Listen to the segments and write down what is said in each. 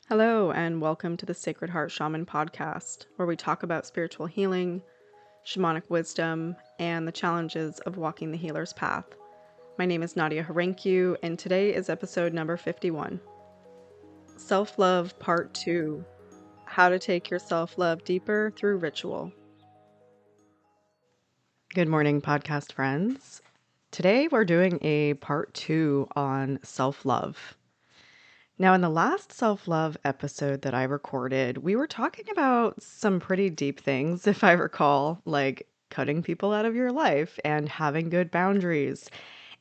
Hello, and welcome to the Sacred Heart Shaman podcast, where we talk about spiritual healing, shamanic wisdom, and the challenges of walking the healer's path. My name is Nadia Harenkiu, and today is episode number 51. Self-Love Part 2, How to Take Your Self-Love Deeper Through Ritual. Good morning, podcast friends. Today we're doing a part 2 on self-love. Now, in the last self-love episode that I recorded, we were talking about some pretty deep things, if I recall, like cutting people out of your life and having good boundaries.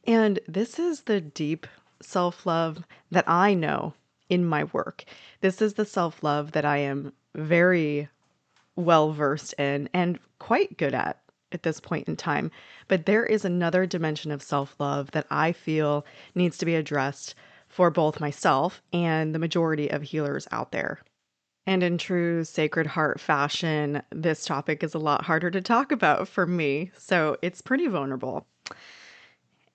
And this is the deep self-love that I know in my work. This is the self-love that I am very well versed in and quite good at this point in time. But there is another dimension of self-love that I feel needs to be addressed for both myself and the majority of healers out there. And in true Sacred Heart fashion, this topic is a lot harder to talk about for me, so it's pretty vulnerable.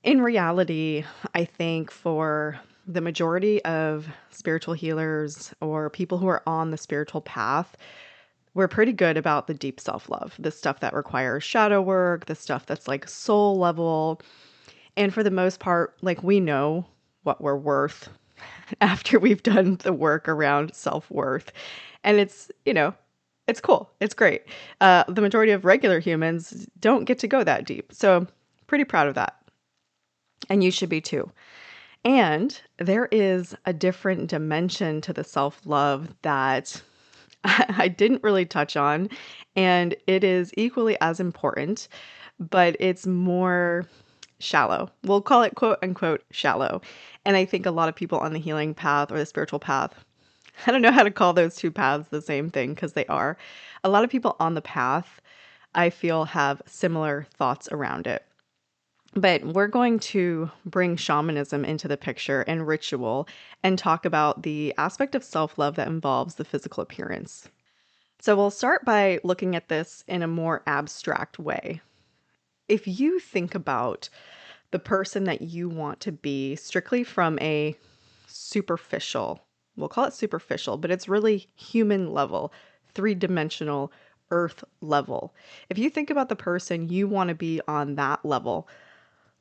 In reality, I think for the majority of spiritual healers or people who are on the spiritual path, we're pretty good about the deep self-love, the stuff that requires shadow work, the stuff that's like soul level. And for the most part, like we know what we're worth after we've done the work around self-worth. And it's cool. It's great. The majority of regular humans don't get to go that deep. So pretty proud of that. And you should be too. And there is a different dimension to the self-love that I didn't really touch on, and it is equally as important, but it's more shallow. We'll call it quote unquote shallow. And I think a lot of people on the healing path or the spiritual path, I don't know how to call those two paths the same thing because they are. A lot of people on the path, I feel, have similar thoughts around it. But we're going to bring shamanism into the picture and ritual and talk about the aspect of self-love that involves the physical appearance. So we'll start by looking at this in a more abstract way. If you think about the person that you want to be strictly from a superficial, we'll call it superficial, but it's really human level, three-dimensional earth level. If you think about the person you want to be on that level,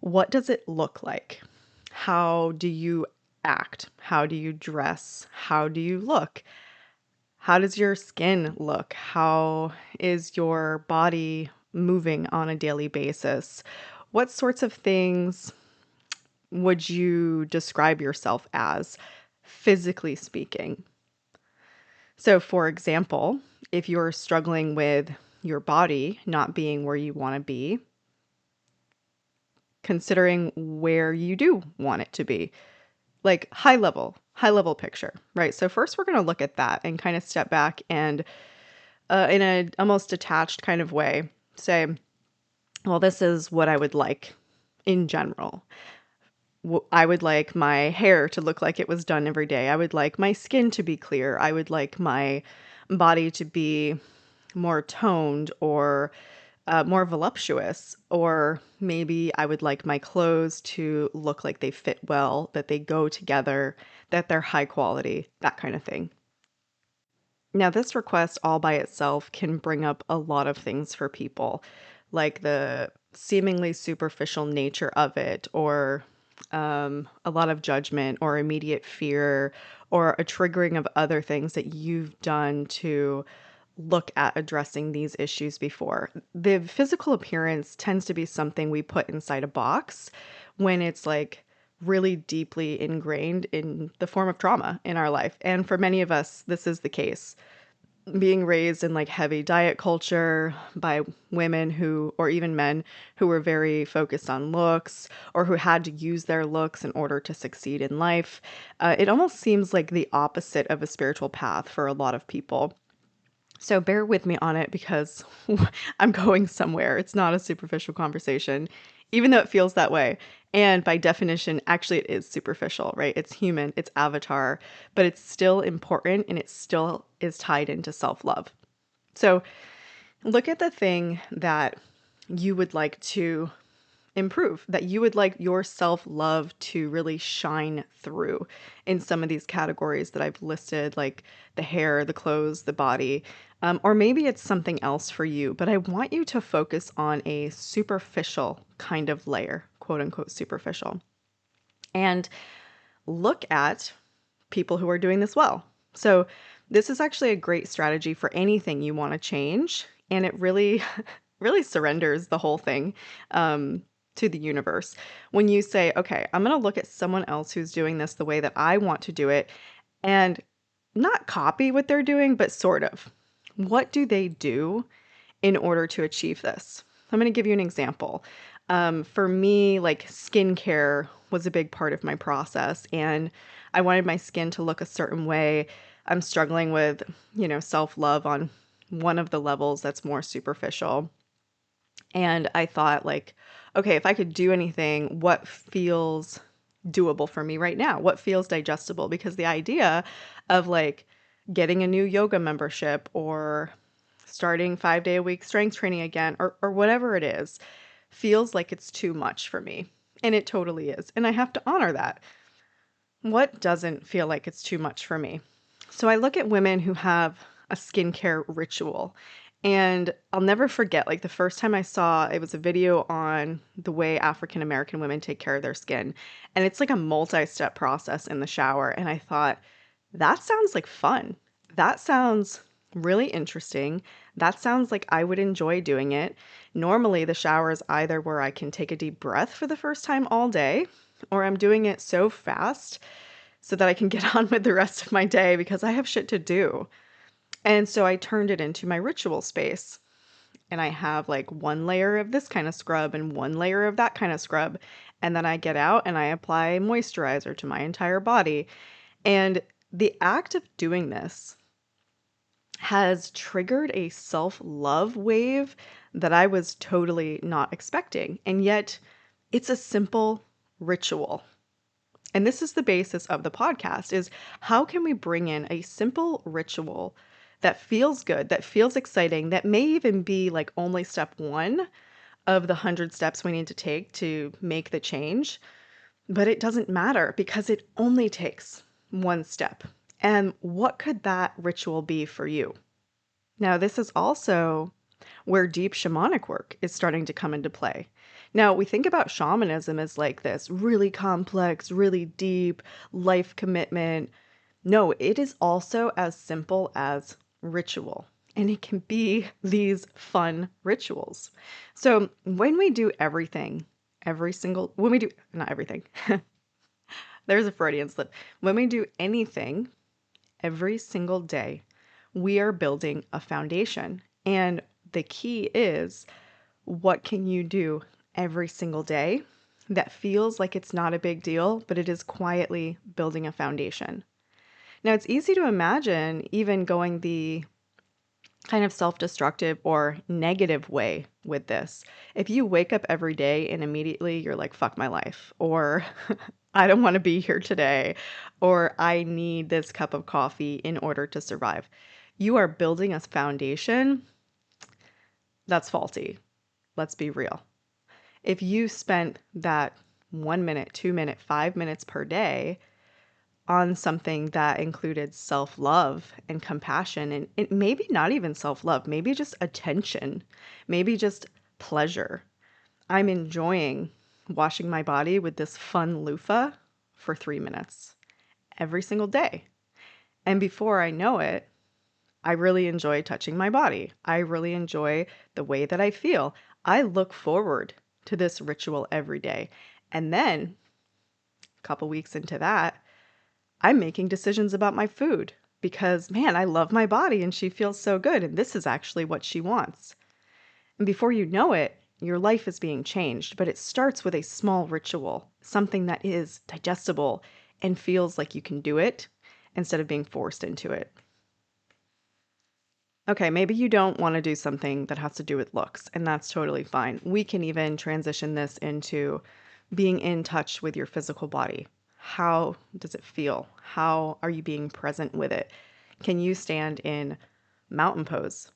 what does it look like? How do you act? How do you dress? How do you look? How does your skin look? How is your body moving on a daily basis? What sorts of things would you describe yourself as, physically speaking? So, for example, if you're struggling with your body not being where you want to be, considering where you do want it to be, like high level picture, right? So first we're going to look at that and kind of step back and in a almost detached kind of way say, well, this is what I would like in general. I would like my hair to look like it was done every day. I would like my skin to be clear. I would like my body to be more toned or more voluptuous, or maybe I would like my clothes to look like they fit well, that they go together, that they're high quality, that kind of thing. Now, this request all by itself can bring up a lot of things for people, like the seemingly superficial nature of it, or a lot of judgment, or immediate fear, or a triggering of other things that you've done to look at addressing these issues before. The physical appearance tends to be something we put inside a box when it's like really deeply ingrained in the form of trauma in our life. And for many of us, this is the case. Being raised in like heavy diet culture by women who, or even men who were very focused on looks or who had to use their looks in order to succeed in life, it almost seems like the opposite of a spiritual path for a lot of people. So bear with me on it because I'm going somewhere. It's not a superficial conversation, even though it feels that way. And by definition, actually, it is superficial, right? It's human, it's avatar, but it's still important and it still is tied into self-love. So look at the thing that you would like to improve, that you would like your self-love to really shine through in some of these categories that I've listed, like the hair, the clothes, the body. Or maybe it's something else for you, but I want you to focus on a superficial kind of layer, quote unquote superficial, and look at people who are doing this well. So this is actually a great strategy for anything you want to change. And it really, really surrenders the whole thing to the universe. When you say, okay, I'm going to look at someone else who's doing this the way that I want to do it and not copy what they're doing, but sort of. What do they do in order to achieve this? I'm going to give you an example. For me, like skincare was a big part of my process, and I wanted my skin to look a certain way. I'm struggling with, self-love on one of the levels that's more superficial. And I thought, like, okay, if I could do anything, what feels doable for me right now? What feels digestible? Because the idea of like getting a new yoga membership or starting 5-day a week strength training again, or whatever it is, feels like it's too much for me. And it totally is. And I have to honor that. What doesn't feel like it's too much for me? So I look at women who have a skincare ritual. And I'll never forget, like the first time I saw it was a video on the way African American women take care of their skin. And it's like a multi-step process in the shower. And I thought, that sounds like fun. That sounds really interesting. That sounds like I would enjoy doing it. Normally, the shower is either where I can take a deep breath for the first time all day, or I'm doing it so fast so that I can get on with the rest of my day because I have shit to do. And so I turned it into my ritual space. And I have like one layer of this kind of scrub and one layer of that kind of scrub. And then I get out and I apply moisturizer to my entire body. And the act of doing this has triggered a self-love wave that I was totally not expecting. And yet it's a simple ritual. And this is the basis of the podcast, is how can we bring in a simple ritual that feels good, that feels exciting, that may even be like only step one of the 100 steps we need to take to make the change. But it doesn't matter because it only takes one step. And what could that ritual be for you? Now, this is also where deep shamanic work is starting to come into play. Now, we think about shamanism as like this really complex, really deep life commitment. No, it is also as simple as ritual, and it can be these fun rituals. So when we do everything, not everything, there's a Freudian slip. When we do anything every single day, we are building a foundation. And the key is, what can you do every single day that feels like it's not a big deal, but it is quietly building a foundation? Now, it's easy to imagine even going the kind of self-destructive or negative way with this. If you wake up every day and immediately you're like, fuck my life, or I don't want to be here today, or I need this cup of coffee in order to survive, you are building a foundation that's faulty. Let's be real. If you spent that 1 minute, 2 minute, 5 minutes per day on something that included self-love and compassion, and it maybe not even self-love, maybe just attention, maybe just pleasure. I'm enjoying washing my body with this fun loofah for 3 minutes every single day. And before I know it, I really enjoy touching my body. I really enjoy the way that I feel. I look forward to this ritual every day. And then a couple weeks into that, I'm making decisions about my food because, man, I love my body and she feels so good. And this is actually what she wants. And before you know it, your life is being changed. But it starts with a small ritual, something that is digestible and feels like you can do it instead of being forced into it. Okay, maybe you don't want to do something that has to do with looks, and that's totally fine. We can even transition this into being in touch with your physical body. How does it feel? How are you being present with it? Can you stand in mountain pose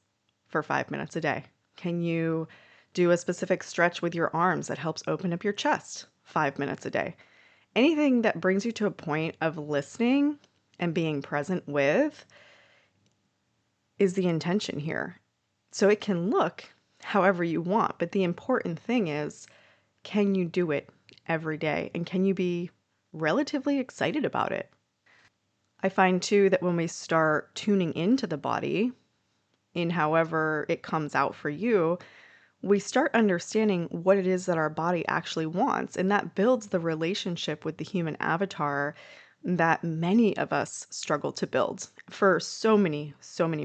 for 5 minutes a day? Can you Do a specific stretch with your arms that helps open up your chest 5 minutes a day. Anything that brings you to a point of listening and being present with is the intention here. So it can look however you want, but the important thing is, can you do it every day? And can you be relatively excited about it? I find too that when we start tuning into the body in however it comes out for you, we start understanding what it is that our body actually wants. And that builds the relationship with the human avatar that many of us struggle to build for so many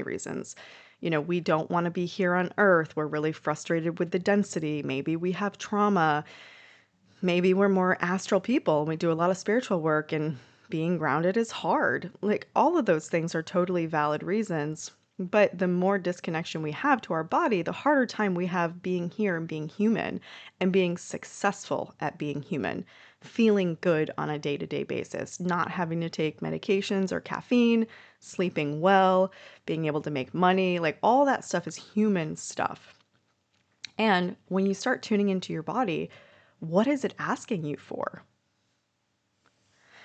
reasons. We don't want to be here on Earth. We're really frustrated with the density. Maybe we have trauma. Maybe we're more astral people. We do a lot of spiritual work and being grounded is hard. Like all of those things are totally valid reasons. But the more disconnection we have to our body, the harder time we have being here and being human and being successful at being human, feeling good on a day-to-day basis, not having to take medications or caffeine, sleeping well, being able to make money, like all that stuff is human stuff. And when you start tuning into your body, what is it asking you for?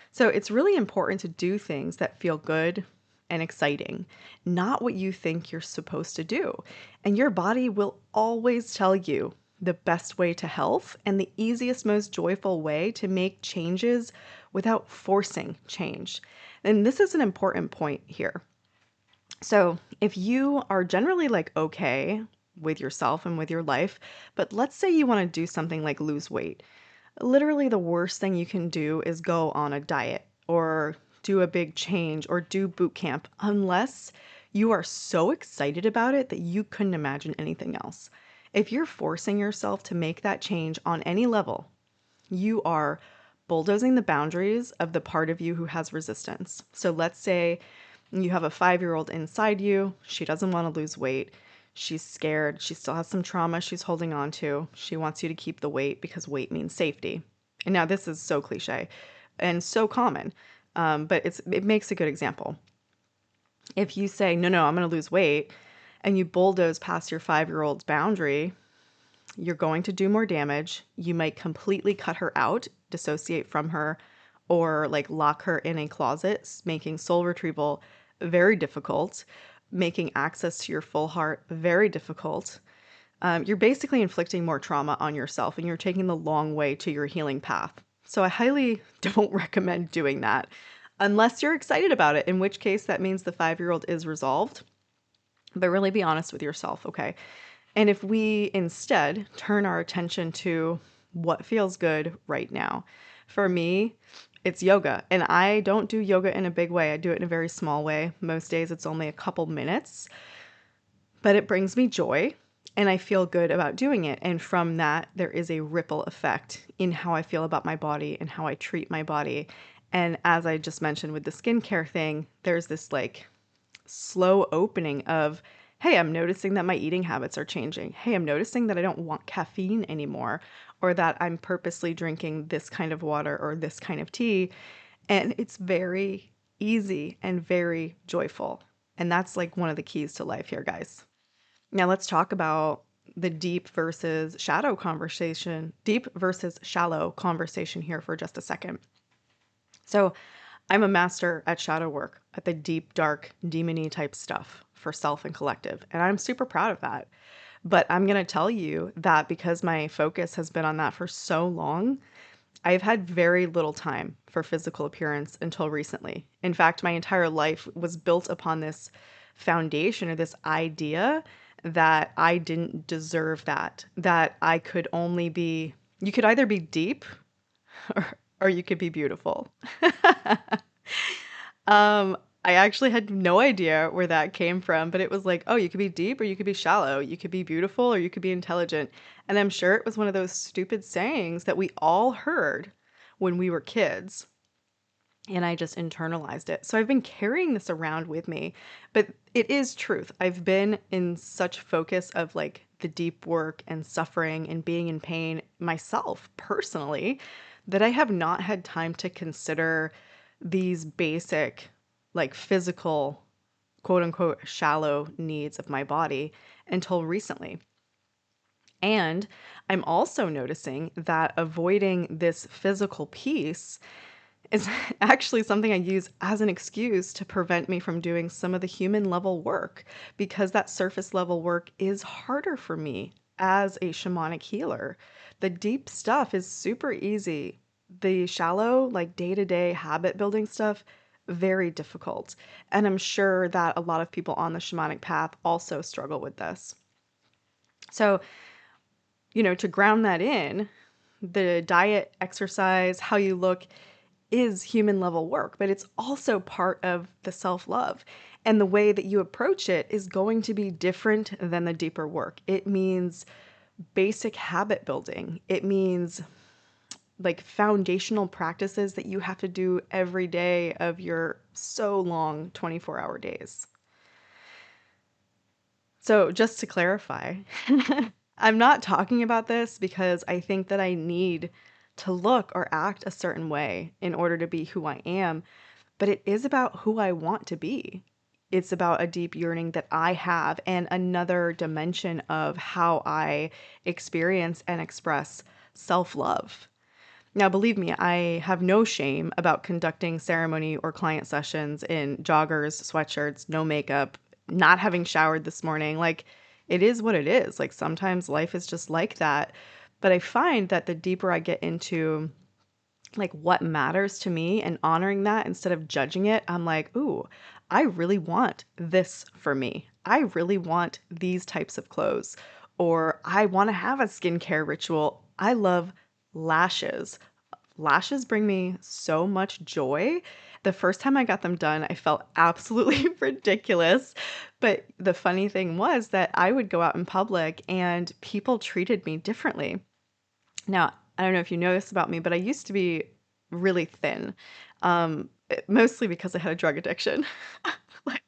So it's really important to do things that feel good and exciting, not what you think you're supposed to do. And your body will always tell you the best way to health and the easiest, most joyful way to make changes without forcing change. And this is an important point here. So if you are generally like okay with yourself and with your life, but let's say you want to do something like lose weight. Literally the worst thing you can do is go on a diet or do a big change or do boot camp unless you are so excited about it that you couldn't imagine anything else. If you're forcing yourself to make that change on any level, you are bulldozing the boundaries of the part of you who has resistance. So let's say you have a 5-year-old inside you. She doesn't want to lose weight. She's scared. She still has some trauma she's holding on to. She wants you to keep the weight because weight means safety. And now this is so cliche and so common, but it makes a good example. If you say, no, I'm going to lose weight, and you bulldoze past your 5-year-old's boundary, you're going to do more damage. You might completely cut her out, dissociate from her, or like lock her in a closet, making soul retrieval very difficult, making access to your full heart very difficult. You're basically inflicting more trauma on yourself and you're taking the long way to your healing path. So I highly don't recommend doing that unless you're excited about it, in which case that means the 5-year-old is resolved. But really be honest with yourself, okay? And if we instead turn our attention to what feels good right now, for me, it's yoga. And I don't do yoga in a big way. I do it in a very small way. Most days it's only a couple minutes, but it brings me joy and I feel good about doing it. And from that, there is a ripple effect in how I feel about my body and how I treat my body. And as I just mentioned with the skincare thing, there's this like slow opening of, hey, I'm noticing that my eating habits are changing. Hey, I'm noticing that I don't want caffeine anymore, or that I'm purposely drinking this kind of water or this kind of tea. And it's very easy and very joyful. And that's like one of the keys to life here, guys. Now let's talk about the deep versus shallow conversation here for just a second. So I'm a master at shadow work, at the deep, dark, demon-y type stuff for self and collective. And I'm super proud of that. But I'm going to tell you that because my focus has been on that for so long, I've had very little time for physical appearance until recently. In fact, my entire life was built upon this foundation or this idea that I didn't deserve that I could only be, you could either be deep or you could be beautiful. I actually had no idea where that came from, but it was like, oh, you could be deep or you could be shallow. You could be beautiful or you could be intelligent. And I'm sure it was one of those stupid sayings that we all heard when we were kids. And I just internalized it. So I've been carrying this around with me, but it is truth. I've been in such focus of like the deep work and suffering and being in pain myself personally that I have not had time to consider these basic, like physical, quote unquote, shallow needs of my body until recently. And I'm also noticing that avoiding this physical piece is actually something I use as an excuse to prevent me from doing some of the human level work because that surface level work is harder for me as a shamanic healer. The deep stuff is super easy. The shallow, like day to day habit building stuff, very difficult. And I'm sure that a lot of people on the shamanic path also struggle with this. So, to ground that in, the diet, exercise, how you look is human level work, but it's also part of the self love. And the way that you approach it is going to be different than the deeper work. It means basic habit building, it means like foundational practices that you have to do every day of your so long 24-hour days. So, just to clarify, I'm not talking about this because I think that I need to look or act a certain way in order to be who I am, but it is about who I want to be. It's about a deep yearning that I have and another dimension of how I experience and express self love. Now, believe me, I have no shame about conducting ceremony or client sessions in joggers, sweatshirts, no makeup, not having showered this morning. Like, it is what it is. Like, sometimes life is just like that. But I find that the deeper I get into like what matters to me and honoring that instead of judging it, I'm like, ooh, I really want this for me. I really want these types of clothes, or I want to have a skincare ritual. I love lashes. Lashes bring me so much joy. The first time I got them done, I felt absolutely ridiculous. But the funny thing was that I would go out in public and people treated me differently. Now, I don't know if you know this about me, but I used to be really thin, mostly because I had a drug addiction like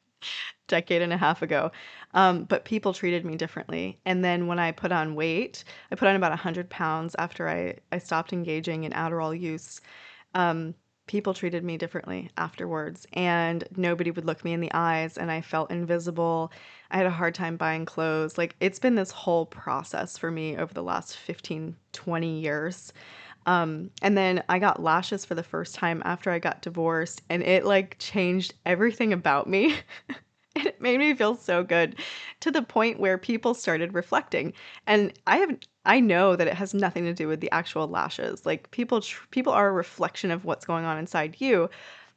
decade and a half ago. But people treated me differently. And then when I put on weight, I put on about 100 pounds after I stopped engaging in Adderall use. Um, People treated me differently afterwards, and nobody would look me in the eyes, and I felt invisible. I had a hard time buying clothes. Like, it's been this whole process for me over the last 15, 20 years. And then I got lashes for the first time after I got divorced, and it like changed everything about me. And it made me feel so good to the point where people started reflecting. And I know that it has nothing to do with the actual lashes. Like people are a reflection of what's going on inside you,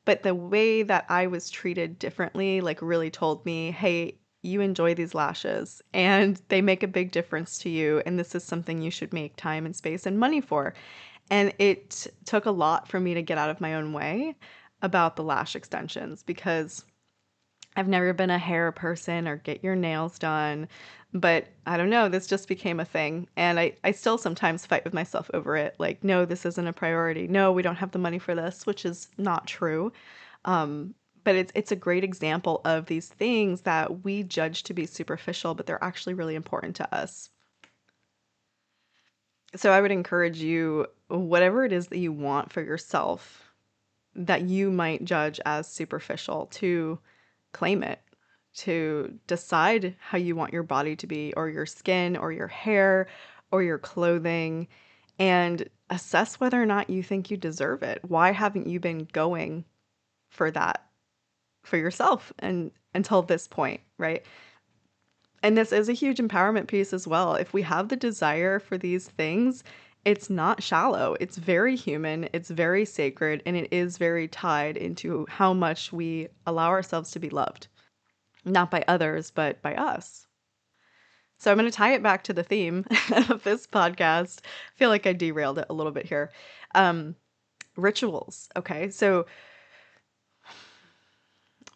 but the way that I was treated differently like really told me, "Hey, you enjoy these lashes and they make a big difference to you, and this is something you should make time and space and money for." And it took a lot for me to get out of my own way about the lash extensions because I've never been a hair person or get your nails done, but I don't know, this just became a thing. And I still sometimes fight with myself over it. Like, no, this isn't a priority. No, we don't have the money for this, which is not true. But it's a great example of these things that we judge to be superficial, but they're actually really important to us. So I would encourage you, whatever it is that you want for yourself that you might judge as superficial, to claim it, to decide how you want your body to be, or your skin, or your hair, or your clothing, and assess whether or not you think you deserve it. Why haven't you been going for that for yourself and until this point, right? And this is a huge empowerment piece as well. If we have the desire for these things, it's not shallow. It's very human, it's very sacred, and it is very tied into how much we allow ourselves to be loved. Not by others, but by us. So I'm going to tie it back to the theme of this podcast. I feel like I derailed it a little bit here. Um, Rituals. Okay. So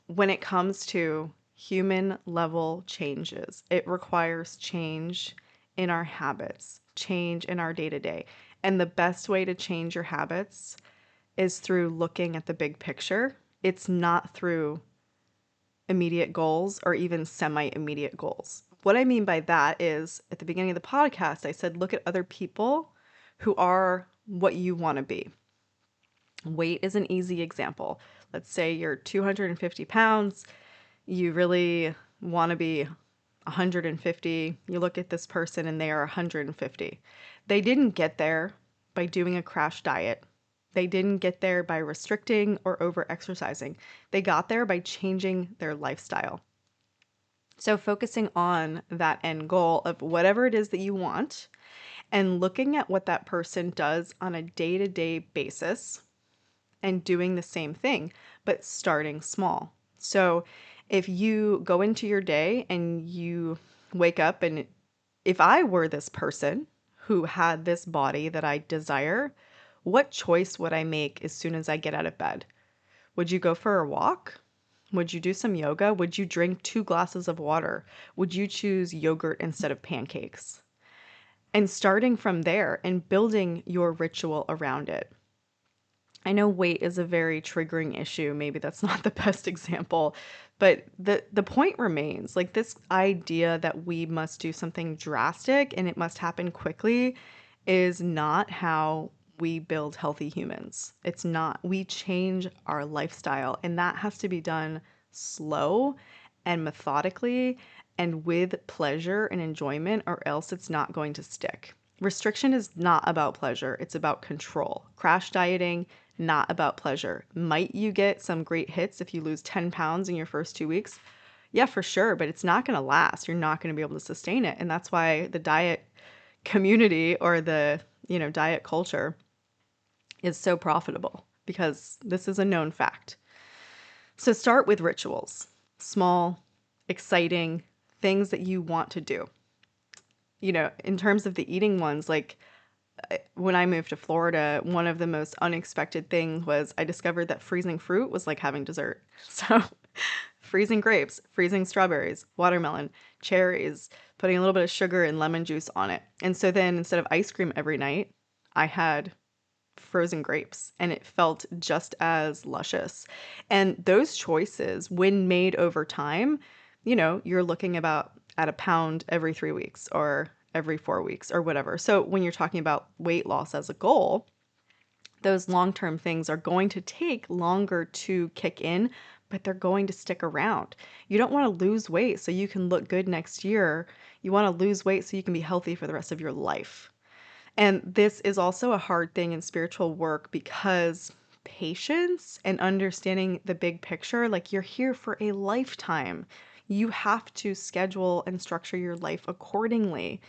when it comes to human level changes, it requires change in our habits, change in our day to day. And the best way to change your habits is through looking at the big picture. It's not through immediate goals or even semi immediate goals. What I mean by that is at the beginning of the podcast, I said, look at other people who are what you want to be. Weight is an easy example. Let's say you're 250 pounds. You really want to be 150. You look at this person and they are 150. They didn't get there by doing a crash diet. They didn't get there by restricting or over exercising. They got there by changing their lifestyle. So focusing on that end goal of whatever it is that you want and looking at what that person does on a day-to-day basis and doing the same thing, but starting small. So if you go into your day and you wake up, and if I were this person who had this body that I desire, what choice would I make as soon as I get out of bed? Would you go for a walk? Would you do some yoga? Would you drink 2 glasses of water? Would you choose yogurt instead of pancakes? And starting from there and building your ritual around it. I know weight is a very triggering issue. Maybe that's not the best example, but the point remains. Like, this idea that we must do something drastic and it must happen quickly is not how we build healthy humans. It's not. We change our lifestyle, and that has to be done slow and methodically and with pleasure and enjoyment, or else it's not going to stick. Restriction is not about pleasure, it's about control. Crash dieting, not about pleasure. Might you get some great hits if you lose 10 pounds in your first 2 weeks? Yeah, for sure, but it's not going to last. You're not going to be able to sustain it. And that's why the diet community, or the, diet culture, is so profitable, because this is a known fact. So start with rituals, small, exciting things that you want to do. In terms of the eating ones, like, when I moved to Florida, one of the most unexpected things was I discovered that freezing fruit was like having dessert. So freezing grapes, freezing strawberries, watermelon, cherries, putting a little bit of sugar and lemon juice on it. And so then instead of ice cream every night, I had frozen grapes, and it felt just as luscious. And those choices, when made over time, you're looking about at a pound every 3 weeks or every 4 weeks or whatever. So when you're talking about weight loss as a goal, those long-term things are going to take longer to kick in, but they're going to stick around. You don't want to lose weight so you can look good next year. You want to lose weight so you can be healthy for the rest of your life. And this is also a hard thing in spiritual work, because patience and understanding the big picture, like, you're here for a lifetime. You have to schedule and structure your life accordingly.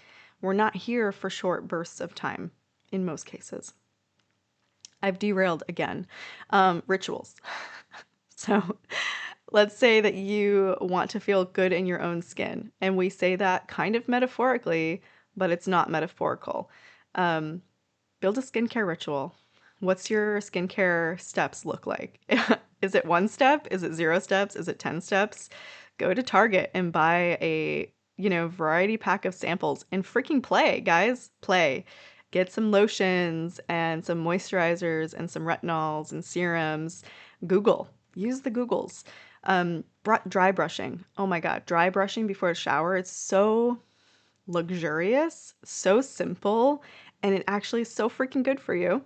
We're not here for short bursts of time in most cases. I've derailed again. Rituals. So let's say that you want to feel good in your own skin. And we say that kind of metaphorically, but it's not metaphorical. Build a skincare ritual. What's your skincare steps look like? Is it 1 step? Is it 0 steps? Is it 10 steps? Go to Target and buy a, variety pack of samples and freaking play, guys. Play. Get some lotions and some moisturizers and some retinols and serums. Google. Use the Googles. Dry brushing. Oh my God. Dry brushing before a shower. It's so luxurious, so simple, and it actually is so freaking good for you.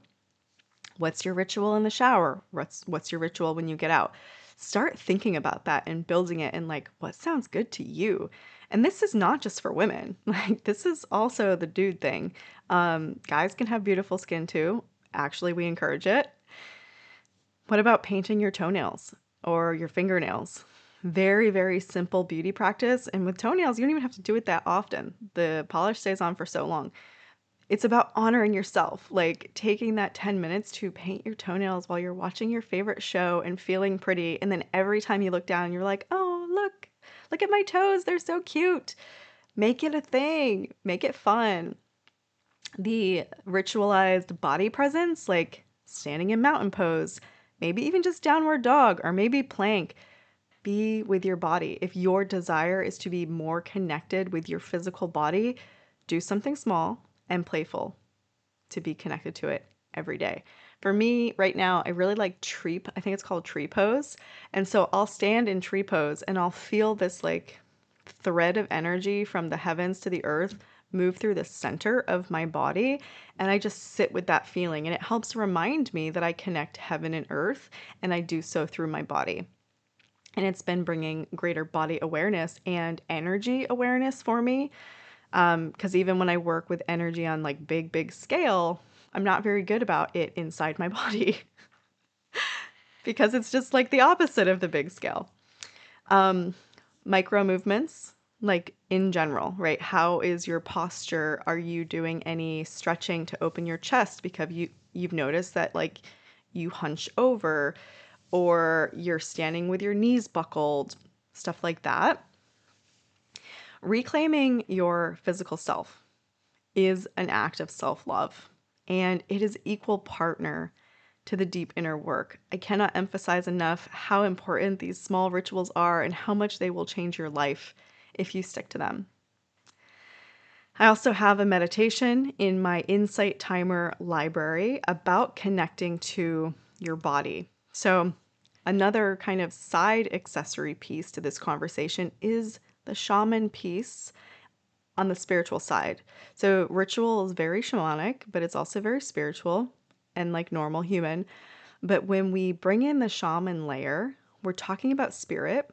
What's your ritual in the shower? What's your ritual when you get out? Start thinking about that and building it, and like, what sounds good to you? And this is not just for women. Like, this is also the dude thing. Guys can have beautiful skin too. Actually, we encourage it. What about painting your toenails or your fingernails? Very, very simple beauty practice. And with toenails, you don't even have to do it that often. The polish stays on for so long. It's about honoring yourself, like taking that 10 minutes to paint your toenails while you're watching your favorite show and feeling pretty. And then every time you look down, you're like, oh, look at my toes. They're so cute. Make it a thing. Make it fun. The ritualized body presence, like standing in mountain pose, maybe even just downward dog, or maybe plank. Be with your body. If your desire is to be more connected with your physical body, do something small and playful to be connected to it every day. For me right now, I really like tree, I think it's called tree pose. And so I'll stand in tree pose and I'll feel this like thread of energy from the heavens to the earth move through the center of my body. And I just sit with that feeling, and it helps remind me that I connect heaven and earth, and I do so through my body. And it's been bringing greater body awareness and energy awareness for me. Because even when I work with energy on like big scale, I'm not very good about it inside my body because it's just like the opposite of the big scale. Micro movements, like in general, right? How is your posture? Are you doing any stretching to open your chest because you've noticed that like you hunch over or you're standing with your knees buckled, stuff like that. Reclaiming your physical self is an act of self-love, and it is equal partner to the deep inner work. I cannot emphasize enough how important these small rituals are and how much they will change your life if you stick to them. I also have a meditation in my Insight Timer library about connecting to your body. So, another kind of side accessory piece to this conversation is the shaman piece on the spiritual side. So, ritual is very shamanic, but it's also very spiritual and like normal human. But when we bring in the shaman layer, we're talking about spirit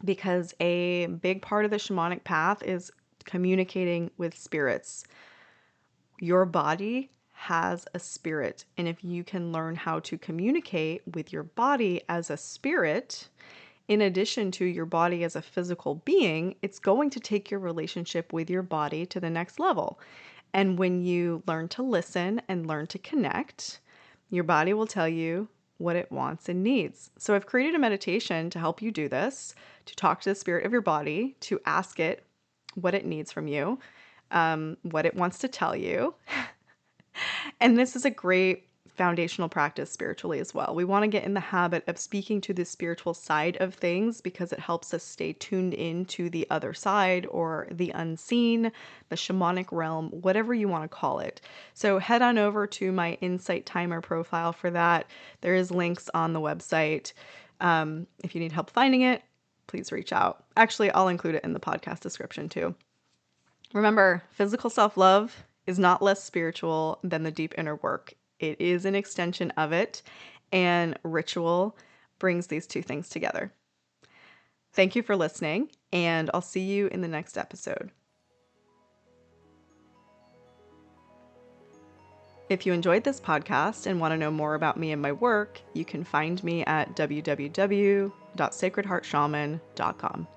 because a big part of the shamanic path is communicating with spirits. Your body has a spirit, and if you can learn how to communicate with your body as a spirit, in addition to your body as a physical being, it's going to take your relationship with your body to the next level. And when you learn to listen and learn to connect, your body will tell you what it wants and needs. So I've created a meditation to help you do this, to talk to the spirit of your body, to ask it what it needs from you, what it wants to tell you. And this is a great foundational practice spiritually as well. We want to get in the habit of speaking to the spiritual side of things because it helps us stay tuned into the other side or the unseen, the shamanic realm, whatever you want to call it. So head on over to my Insight Timer profile for that. There is links on the website. If you need help finding it, please reach out. Actually, I'll include it in the podcast description too. Remember, physical self-love is not less spiritual than the deep inner work. It is an extension of it, and ritual brings these two things together. Thank you for listening, and I'll see you in the next episode. If you enjoyed this podcast and want to know more about me and my work, you can find me at www.sacredheartshaman.com.